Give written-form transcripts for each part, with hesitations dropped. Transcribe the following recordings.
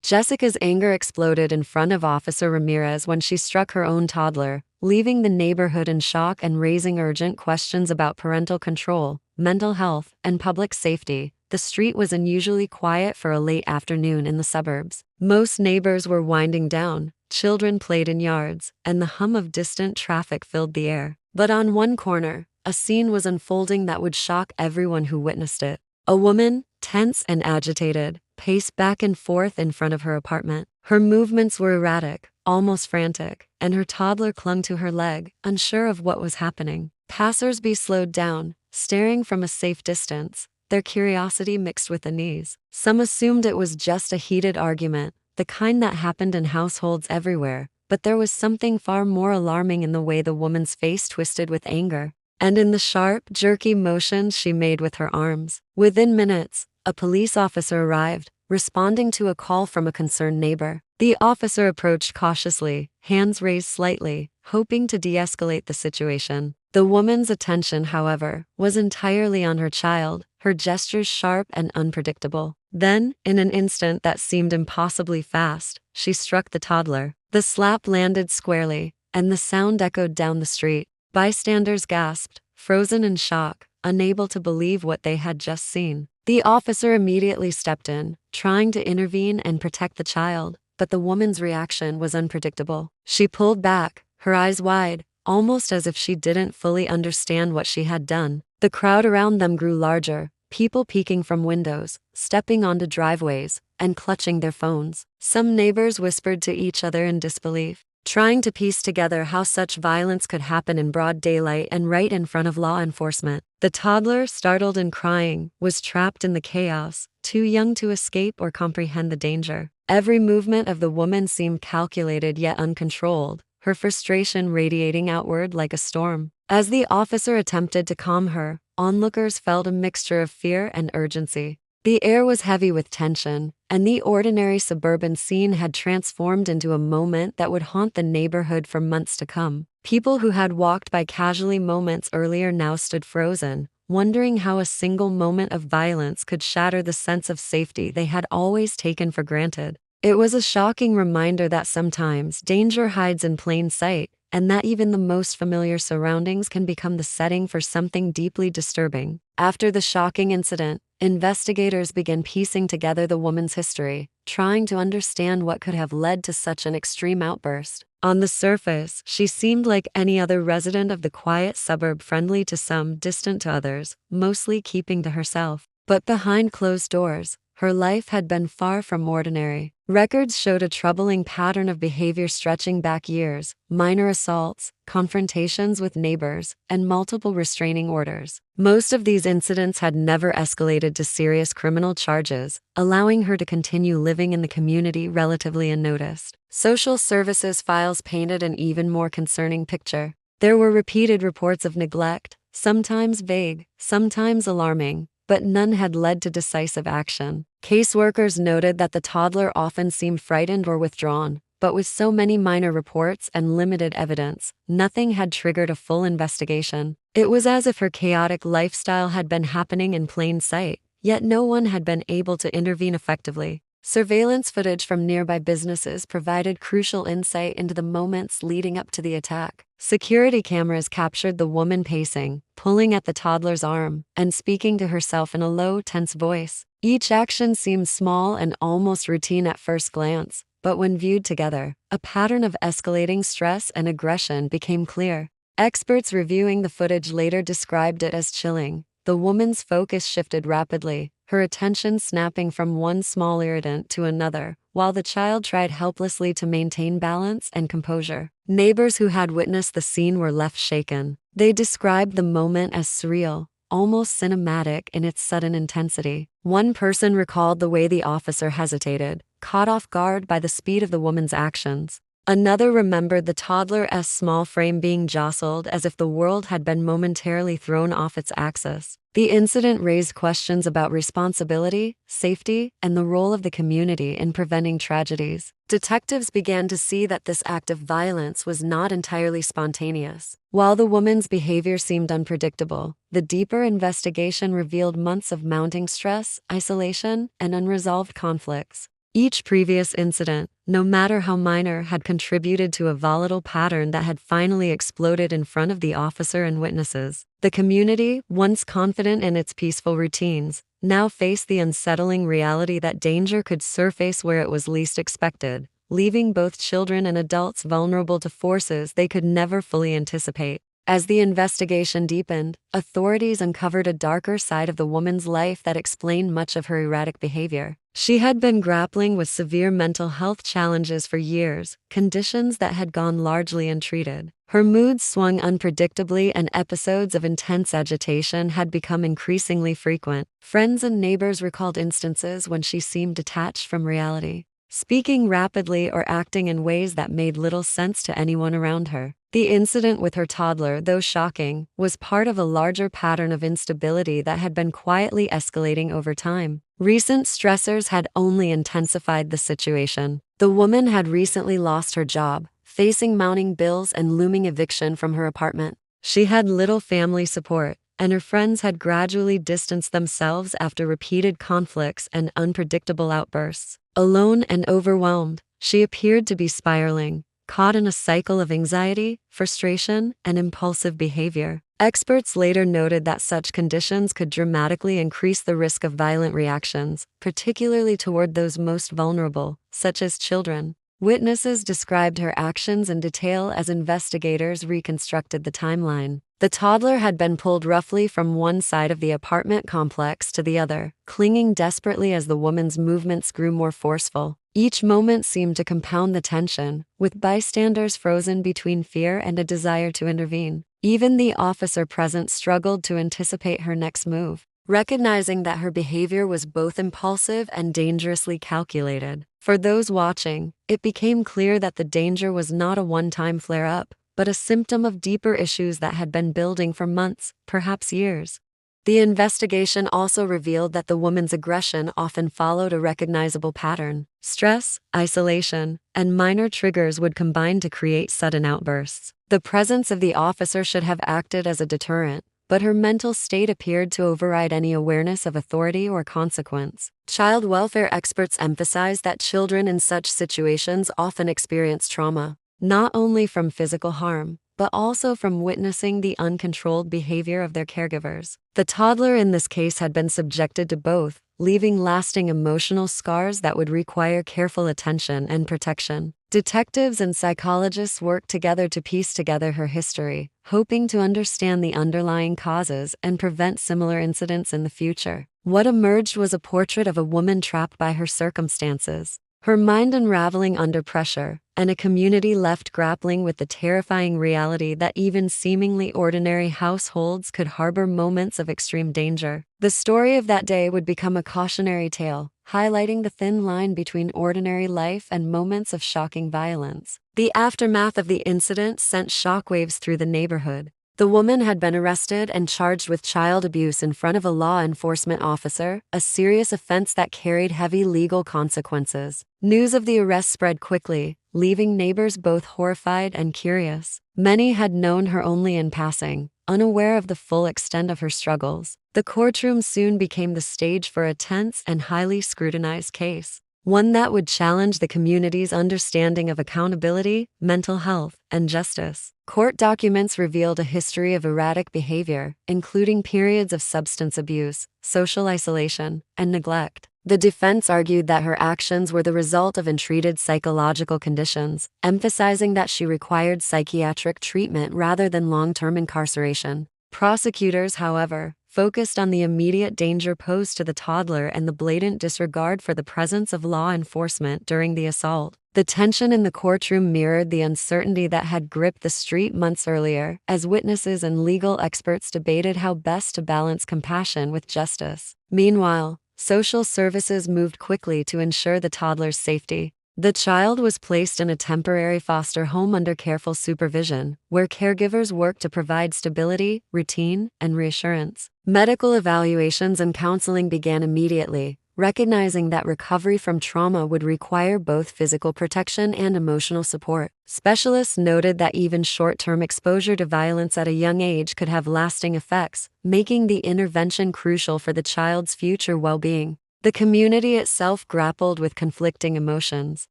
Jessica's anger exploded in front of Officer Ramirez when she struck her own toddler, leaving the neighborhood in shock and raising urgent questions about parental control, mental health, and public safety. The street was unusually quiet for a late afternoon in the suburbs. Most neighbors were winding down, children played in yards, and the hum of distant traffic filled the air. But on one corner, a scene was unfolding that would shock everyone who witnessed it. A woman, tense and agitated, paced back and forth in front of her apartment. Her movements were erratic, almost frantic, and her toddler clung to her leg, unsure of what was happening. Passers-by slowed down, staring from a safe distance, their curiosity mixed with unease. Some assumed it was just a heated argument, the kind that happened in households everywhere, but there was something far more alarming in the way the woman's face twisted with anger, and in the sharp, jerky motions she made with her arms. Within minutes, a police officer arrived, responding to a call from a concerned neighbor. The officer approached cautiously, hands raised slightly, hoping to de-escalate the situation. The woman's attention, however, was entirely on her child, her gestures sharp and unpredictable. Then, in an instant that seemed impossibly fast, she struck the toddler. The slap landed squarely, and the sound echoed down the street. Bystanders gasped, frozen in shock, unable to believe what they had just seen. The officer immediately stepped in, trying to intervene and protect the child, but the woman's reaction was unpredictable. She pulled back, her eyes wide, almost as if she didn't fully understand what she had done. The crowd around them grew larger, people peeking from windows, stepping onto driveways, and clutching their phones. Some neighbors whispered to each other in disbelief, trying to piece together how such violence could happen in broad daylight and right in front of law enforcement. The toddler, startled and crying, was trapped in the chaos, too young to escape or comprehend the danger. Every movement of the woman seemed calculated yet uncontrolled, her frustration radiating outward like a storm. As the officer attempted to calm her, onlookers felt a mixture of fear and urgency. The air was heavy with tension, and the ordinary suburban scene had transformed into a moment that would haunt the neighborhood for months to come. People who had walked by casually moments earlier now stood frozen, wondering how a single moment of violence could shatter the sense of safety they had always taken for granted. It was a shocking reminder that sometimes danger hides in plain sight, and that even the most familiar surroundings can become the setting for something deeply disturbing. After the shocking incident, investigators began piecing together the woman's history, trying to understand what could have led to such an extreme outburst. On the surface, she seemed like any other resident of the quiet suburb, friendly to some, distant to others, mostly keeping to herself. But behind closed doors, her life had been far from ordinary. Records showed a troubling pattern of behavior stretching back years: minor assaults, confrontations with neighbors, and multiple restraining orders. Most of these incidents had never escalated to serious criminal charges, allowing her to continue living in the community relatively unnoticed. Social services files painted an even more concerning picture. There were repeated reports of neglect, sometimes vague, sometimes alarming, but none had led to decisive action. Caseworkers noted that the toddler often seemed frightened or withdrawn, but with so many minor reports and limited evidence, nothing had triggered a full investigation. It was as if her chaotic lifestyle had been happening in plain sight, yet no one had been able to intervene effectively. Surveillance footage from nearby businesses provided crucial insight into the moments leading up to the attack. Security cameras captured the woman pacing, pulling at the toddler's arm, and speaking to herself in a low, tense voice. Each action seemed small and almost routine at first glance, but when viewed together, a pattern of escalating stress and aggression became clear. Experts reviewing the footage later described it as chilling. The woman's focus shifted rapidly, her attention snapping from one small irritant to another, while the child tried helplessly to maintain balance and composure. Neighbors who had witnessed the scene were left shaken. They described the moment as surreal, almost cinematic in its sudden intensity. One person recalled the way the officer hesitated, caught off guard by the speed of the woman's actions. Another remembered the toddler's small frame being jostled as if the world had been momentarily thrown off its axis. The incident raised questions about responsibility, safety, and the role of the community in preventing tragedies. Detectives began to see that this act of violence was not entirely spontaneous. While the woman's behavior seemed unpredictable, the deeper investigation revealed months of mounting stress, isolation, and unresolved conflicts. Each previous incident, no matter how minor, had contributed to a volatile pattern that had finally exploded in front of the officer and witnesses. The community, once confident in its peaceful routines, now faced the unsettling reality that danger could surface where it was least expected, leaving both children and adults vulnerable to forces they could never fully anticipate. As the investigation deepened, authorities uncovered a darker side of the woman's life that explained much of her erratic behavior. She had been grappling with severe mental health challenges for years, conditions that had gone largely untreated. Her moods swung unpredictably and episodes of intense agitation had become increasingly frequent. Friends and neighbors recalled instances when she seemed detached from reality, speaking rapidly or acting in ways that made little sense to anyone around her. The incident with her toddler, though shocking, was part of a larger pattern of instability that had been quietly escalating over time. Recent stressors had only intensified the situation. The woman had recently lost her job, facing mounting bills and looming eviction from her apartment. She had little family support, and her friends had gradually distanced themselves after repeated conflicts and unpredictable outbursts. Alone and overwhelmed, she appeared to be spiraling, caught in a cycle of anxiety, frustration, and impulsive behavior. Experts later noted that such conditions could dramatically increase the risk of violent reactions, particularly toward those most vulnerable, such as children. Witnesses described her actions in detail as investigators reconstructed the timeline. The toddler had been pulled roughly from one side of the apartment complex to the other, clinging desperately as the woman's movements grew more forceful. Each moment seemed to compound the tension, with bystanders frozen between fear and a desire to intervene. Even the officer present struggled to anticipate her next move, recognizing that her behavior was both impulsive and dangerously calculated. For those watching, it became clear that the danger was not a one-time flare-up, but a symptom of deeper issues that had been building for months, perhaps years. The investigation also revealed that the woman's aggression often followed a recognizable pattern. Stress, isolation, and minor triggers would combine to create sudden outbursts. The presence of the officer should have acted as a deterrent, but her mental state appeared to override any awareness of authority or consequence. Child welfare experts emphasize that children in such situations often experience trauma, not only from physical harm, but also from witnessing the uncontrolled behavior of their caregivers. The toddler in this case had been subjected to both, leaving lasting emotional scars that would require careful attention and protection. Detectives and psychologists worked together to piece together her history, hoping to understand the underlying causes and prevent similar incidents in the future. What emerged was a portrait of a woman trapped by her circumstances, her mind unraveling under pressure, and a community left grappling with the terrifying reality that even seemingly ordinary households could harbor moments of extreme danger. The story of that day would become a cautionary tale, highlighting the thin line between ordinary life and moments of shocking violence. The aftermath of the incident sent shockwaves through the neighborhood. The woman had been arrested and charged with child abuse in front of a law enforcement officer, a serious offense that carried heavy legal consequences. News of the arrest spread quickly, leaving neighbors both horrified and curious. Many had known her only in passing, unaware of the full extent of her struggles. The courtroom soon became the stage for a tense and highly scrutinized case, one that would challenge the community's understanding of accountability, mental health, and justice. Court documents revealed a history of erratic behavior, including periods of substance abuse, social isolation, and neglect. The defense argued that her actions were the result of untreated psychological conditions, emphasizing that she required psychiatric treatment rather than long-term incarceration. Prosecutors, however, focused on the immediate danger posed to the toddler and the blatant disregard for the presence of law enforcement during the assault. The tension in the courtroom mirrored the uncertainty that had gripped the street months earlier, as witnesses and legal experts debated how best to balance compassion with justice. Meanwhile, social services moved quickly to ensure the toddler's safety. The child was placed in a temporary foster home under careful supervision, where caregivers worked to provide stability, routine, and reassurance. Medical evaluations and counseling began immediately, recognizing that recovery from trauma would require both physical protection and emotional support. Specialists noted that even short-term exposure to violence at a young age could have lasting effects, making the intervention crucial for the child's future well-being. The community itself grappled with conflicting emotions.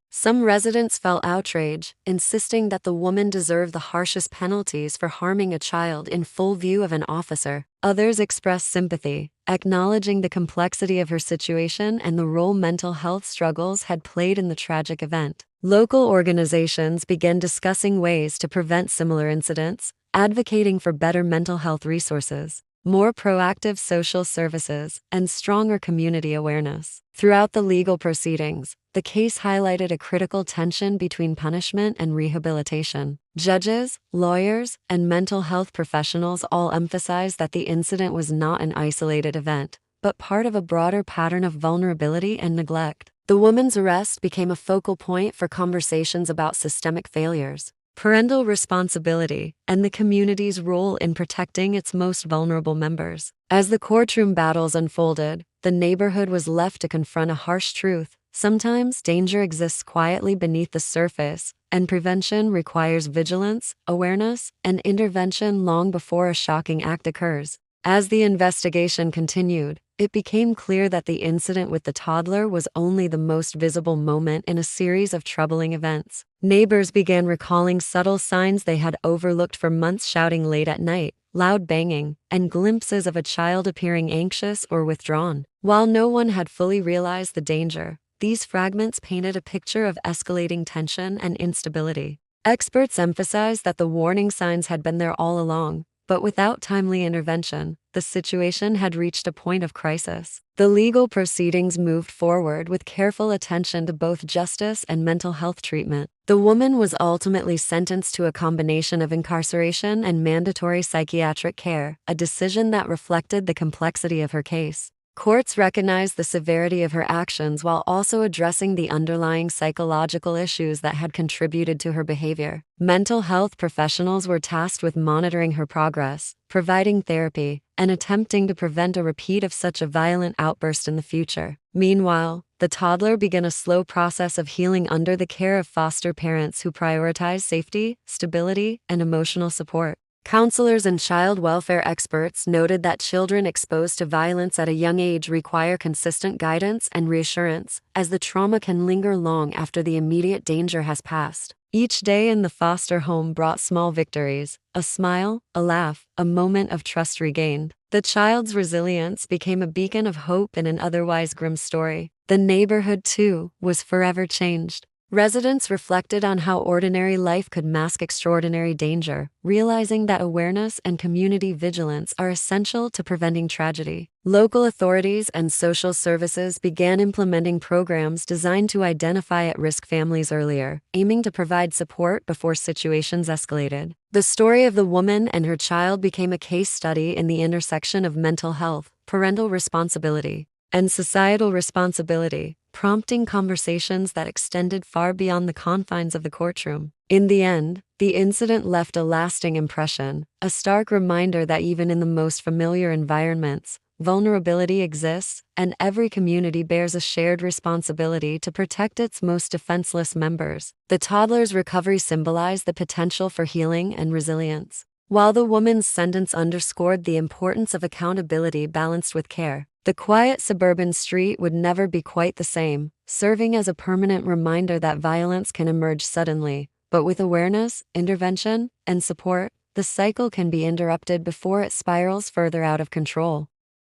Some residents felt outrage, insisting that the woman deserved the harshest penalties for harming a child in full view of an officer. Others expressed sympathy, acknowledging the complexity of her situation and the role mental health struggles had played in the tragic event. Local organizations began discussing ways to prevent similar incidents, advocating for better mental health resources, more proactive social services, and stronger community awareness. Throughout the legal proceedings, the case highlighted a critical tension between punishment and rehabilitation. Judges, lawyers, and mental health professionals all emphasized that the incident was not an isolated event, but part of a broader pattern of vulnerability and neglect. The woman's arrest became a focal point for conversations about systemic failures, parental responsibility, and the community's role in protecting its most vulnerable members. As the courtroom battles unfolded, the neighborhood was left to confront a harsh truth. Sometimes danger exists quietly beneath the surface, and prevention requires vigilance, awareness, and intervention long before a shocking act occurs. As the investigation continued, it became clear that the incident with the toddler was only the most visible moment in a series of troubling events. Neighbors began recalling subtle signs they had overlooked for months: shouting late at night, loud banging, and glimpses of a child appearing anxious or withdrawn. While no one had fully realized the danger, these fragments painted a picture of escalating tension and instability. Experts emphasized that the warning signs had been there all along, but without timely intervention, the situation had reached a point of crisis. The legal proceedings moved forward with careful attention to both justice and mental health treatment. The woman was ultimately sentenced to a combination of incarceration and mandatory psychiatric care, a decision that reflected the complexity of her case. Courts recognized the severity of her actions while also addressing the underlying psychological issues that had contributed to her behavior. Mental health professionals were tasked with monitoring her progress, providing therapy, and attempting to prevent a repeat of such a violent outburst in the future. Meanwhile, the toddler began a slow process of healing under the care of foster parents who prioritized safety, stability, and emotional support. Counselors and child welfare experts noted that children exposed to violence at a young age require consistent guidance and reassurance, as the trauma can linger long after the immediate danger has passed. Each day in the foster home brought small victories: a smile, a laugh, a moment of trust regained. The child's resilience became a beacon of hope in an otherwise grim story. The neighborhood, too, was forever changed. Residents reflected on how ordinary life could mask extraordinary danger, realizing that awareness and community vigilance are essential to preventing tragedy. Local authorities and social services began implementing programs designed to identify at-risk families earlier, aiming to provide support before situations escalated. The story of the woman and her child became a case study in the intersection of mental health, parental responsibility, and societal responsibility, prompting conversations that extended far beyond the confines of the courtroom. In the end, the incident left a lasting impression, a stark reminder that even in the most familiar environments, vulnerability exists, and every community bears a shared responsibility to protect its most defenseless members. The toddler's recovery symbolized the potential for healing and resilience, while the woman's sentence underscored the importance of accountability balanced with care. The quiet suburban street would never be quite the same, serving as a permanent reminder that violence can emerge suddenly, but with awareness, intervention, and support, the cycle can be interrupted before it spirals further out of control.